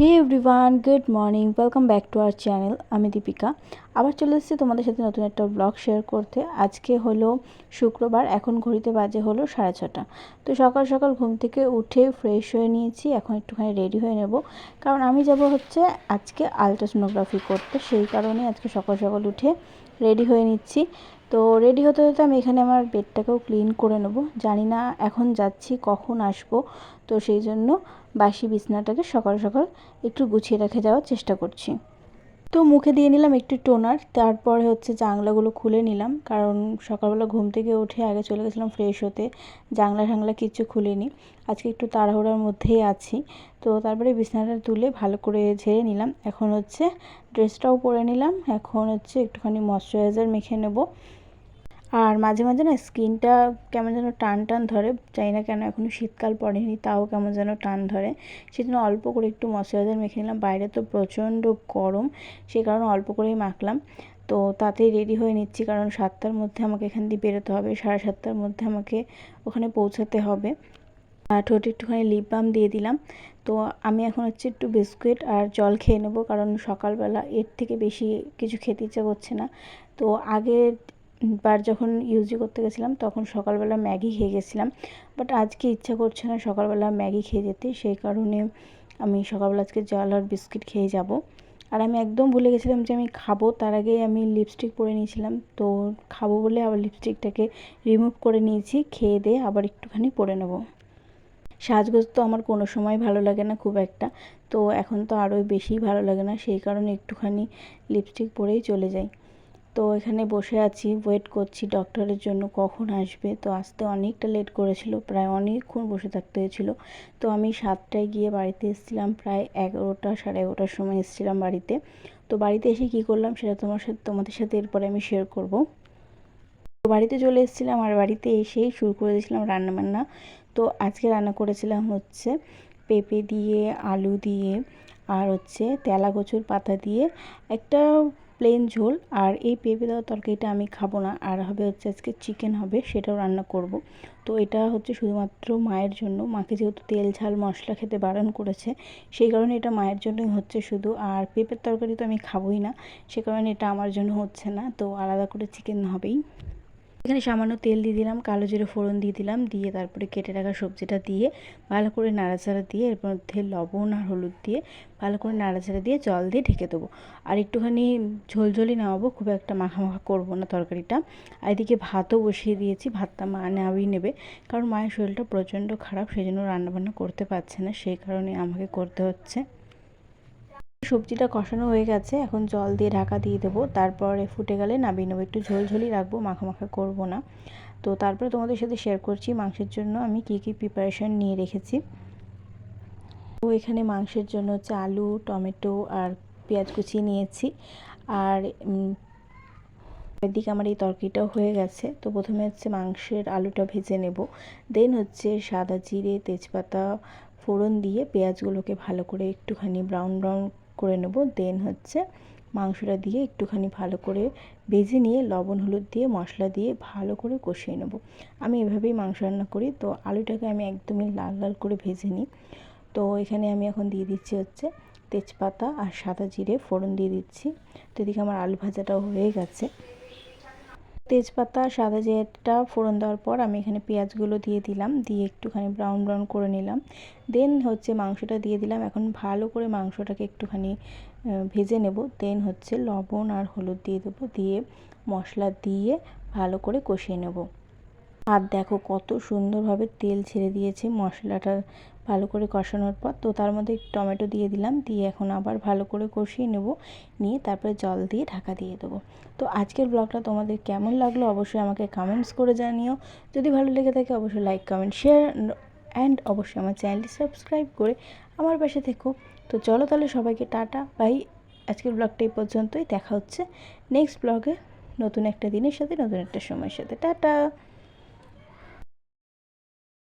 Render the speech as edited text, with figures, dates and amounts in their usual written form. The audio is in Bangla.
Hey everyone, good morning, welcome back to our channel. আমি দীপিকা আবার চলে এসেছি তোমাদের সাথে নতুন একটা ব্লগ শেয়ার করতে। আজকে হলো শুক্রবার, এখন ঘড়িতে বাজে হলো 6:30। তো সকাল সকাল ঘুম থেকে উঠে ফ্রেশ হয়ে নিয়েছি, এখন একটুখানি রেডি হয়ে নেব, কারণ আমি যাব হচ্ছে আজকে আলট্রাসোনোগ্রাফি করতে। সেই কারণে আজকে সকাল সকাল উঠে রেডি হয়ে নিচ্ছি। তো রেডি হতে হতে আমি এখানে আমার বেডটাকেও ক্লিন করে নেব। জানি না এখন যাচ্ছি কখন আসব, তো সেই জন্য বাসি বিছানাটাকে সকাল সকাল একটু গুছিয়ে রেখে যাওয়ার চেষ্টা করছি। তো মুখে দিয়ে নিলাম একটু টোনার, তারপরে হচ্ছে জানলাগুলো খুলে নিলাম, কারণ সকালবেলা ঘুম থেকে উঠে আগে চলে গেছিলাম ফ্রেশ হতে, জানলা কিচ্ছু খুলিনি। আজকে একটু তাড়াহুড়ার মধ্যেই আছি। তো তারপরে বিছানাটা তুলে ভালো করে ঝেড়ে নিলাম। এখন হচ্ছে ড্রেসটাও পরে নিলাম। এখন হচ্ছে একটুখানি ময়শ্চারাইজার মেখে নেব। আর মাঝে মাঝে না স্কিনটা কেমন যেন টান টান ধরে, জানি না কেন, এখনও শীতকাল পড়েনি তাও কেমন যেন টান ধরে। সেজন্য অল্প করে একটু ময়শ্চারাইজার মেখে নিলাম। বাইরে তো প্রচণ্ড গরম, সেই কারণে অল্প করেই মাখলাম। তো তাতেই রেডি হয়ে নিচ্ছি, কারণ 7টার মধ্যে আমাকে এখান দিয়ে বেরোতে হবে, 7:30টার মধ্যে আমাকে ওখানে পৌঁছাতে হবে। আর ঠোঁটে একটুখানি লিপ বাম দিয়ে দিলাম। তো আমি এখন হচ্ছে একটু বিস্কুট আর জল খেয়ে নেবো, কারণ সকালবেলা এর থেকে বেশি কিছু খেতে ইচ্ছা করছে না। তো আগের বার যখন ইউজি করতে গেছিলাম তখন সকালবেলা ম্যাগি খেয়ে গেছিলাম, বাট আজকে ইচ্ছা করছে না সকালবেলা ম্যাগি খেয়ে যেতে। সেই কারণে আমি সকালবেলা আজকে জল আর বিস্কিট খেয়ে যাব। আর আমি একদম ভুলে গেছিলাম যে আমি খাবো, তার আগেই আমি লিপস্টিক পরে নিয়েছিলাম। তো খাবো বলে আবার লিপস্টিকটাকে রিমুভ করে নিয়েছি, খেয়ে দিয়ে আবার একটুখানি পরে নেবো। সাজগোজ তো আমার কোনো সময় ভালো লাগে না খুব একটা, তো এখন তো আরোই বেশি ভালো লাগে না, সেই কারণে একটুখানি লিপস্টিক পরেই চলে যাই। তো এখানে বসে আছি, ওয়েট করছি ডক্টরের জন্য কখন আসবে। তো আসতে অনেকটা লেট করেছিল, প্রায় অনেকক্ষণ বসে থাকতে হয়েছিল। তো আমি 7টায় গিয়ে বাড়িতে এসেছিলাম, প্রায় 11টা 11:30টার সময় এসেছিলাম বাড়িতে। তো বাড়িতে এসে কী করলাম সেটা তোমাদের সাথে এরপরে আমি শেয়ার করব। তো বাড়িতে চলে এসেছিলাম, আর বাড়িতে এসেই শুরু করে দিয়েছিলাম রান্নাবান্না। তো আজকে রান্না করেছিলাম হচ্ছে পেঁপে দিয়ে, আলু দিয়ে, আর হচ্ছে তেলা কচুর পাতা দিয়ে একটা প্লেন ঝোল। আর এই পেঁপে দেওয়া তরকারিটা আমি খাবো না, আর হবে হচ্ছে আজকে চিকেন হবে, সেটাও রান্না করব। তো এটা হচ্ছে শুধুমাত্র মায়ের জন্য, মাকে যেহেতু তেল ঝাল মশলা খেতে বারণ করেছে, সেই কারণে এটা মায়ের জন্যই হচ্ছে শুধু। আর পেঁপের তরকারি তো আমি খাবোই না, সে কারণে এটা আমার জন্য হচ্ছে না, তো আলাদা করে চিকেন হবেই। এখানে সামান্য তেল দিয়ে দিলাম, কালো জিরে ফোড়ন দিয়ে দিলাম, দিয়ে তারপরে কেটে রাখা সবজিটা দিয়ে ভালো করে নাড়াচাড়া দিয়ে এর মধ্যে লবণ আর হলুদ দিয়ে ভালো করে নাড়াচাড়া দিয়ে জল দিয়ে ঢেকে দেবো। আর একটুখানি ঝোলঝোলই নামাবো, খুব একটা মাখা মাখা করবো না তরকারিটা। আর এদিকে ভাতও বসিয়ে দিয়েছি, ভাতটা মা নামিয়ে নেবে, কারণ মায়ের শরীরটা প্রচণ্ড খারাপ, সেই জন্য রান্নাবান্না করতে পারছে না, সেই কারণে আমাকে করতে হচ্ছে। সবজিটা কষানো হয়ে গেছে, এখন জল দিয়ে ঢাকা দিয়ে দেবো, তারপরে ফুটে গেলে নামিয়ে নেবো। একটু ঝোলঝোলই রাখবো, মাখা মাখা করবো না। তো তারপরে তোমাদের সাথে শেয়ার করছি মাংসের জন্য আমি কী কী প্রিপারেশন নিয়ে রেখেছি। তো এখানে মাংসের জন্য হচ্ছে আলু, টমেটো আর পেঁয়াজ কুচিয়ে নিয়েছি। আর এদিকে আমার এই তরকারিটাও হয়ে গেছে। তো প্রথমে হচ্ছে মাংসের আলুটা ভেজে নেব, দেন হচ্ছে সাদা জিরে তেজপাতা ফোড়ন দিয়ে পেঁয়াজগুলোকে ভালো করে একটুখানি ব্রাউন ব্রাউন করে নেব, দেন হচ্ছে মাংসটা দিয়ে একটুখানি ভালো করে ভেজে নিয়ে লবণ হলুদ দিয়ে মশলা দিয়ে ভালো করে কষিয়ে নেব। আমি এভাবেই মাংস রান্না করি। তো আলুটাকে আমি একদমই লাল লাল করে ভেজে নিই। তো এখানে আমি এখন দিয়ে দিচ্ছি হচ্ছে তেজপাতা আর সাদা জিরে ফোড়ন দিয়ে দিচ্ছি। তো এদিকে আমার আলু ভাজাটাও হয়ে গেছে। তেজপাতা সাদা জিরেটা ফোড়ন দেওয়ার পর আমি এখানে পেঁয়াজগুলো দিয়ে দিলাম, দিয়ে একটুখানি ব্রাউন ব্রাউন করে নিলাম, দেন হচ্ছে মাংসটা দিয়ে দিলাম। এখন ভালো করে মাংসটাকে একটুখানি ভেজে নেব, দেন হচ্ছে লবণ আর হলুদ দিয়ে দেবো, দিয়ে মশলা দিয়ে ভালো করে কষিয়ে নেব। আর দেখো কত সুন্দরভাবে তেল ছেড়ে দিয়েছে মশলাটা ভালো করে কষানোর পর। তো তার মধ্যে টমেটো দিয়ে দিলাম, দিয়ে এখন আবার ভালো করে কষিয়ে নেব, নিয়ে তারপরে জল দিয়ে ঢাকা দিয়ে দেবো। তো আজকের ব্লগটা তোমাদের কেমন লাগলো অবশ্যই আমাকে কমেন্টস করে জানিও। যদি ভালো লেগে থাকে অবশ্যই লাইক কমেন্ট শেয়ার অ্যান্ড অবশ্যই আমার চ্যানেলটি সাবস্ক্রাইব করে আমার পাশে থেকো। তো চলো তাহলে সবাইকে টাটা বাই। আজকের ব্লগটা এই পর্যন্তই, দেখা হচ্ছে নেক্সট ব্লগে নতুন একটা দিনের সাথে, নতুন একটা সময়ের সাথে। টাটা।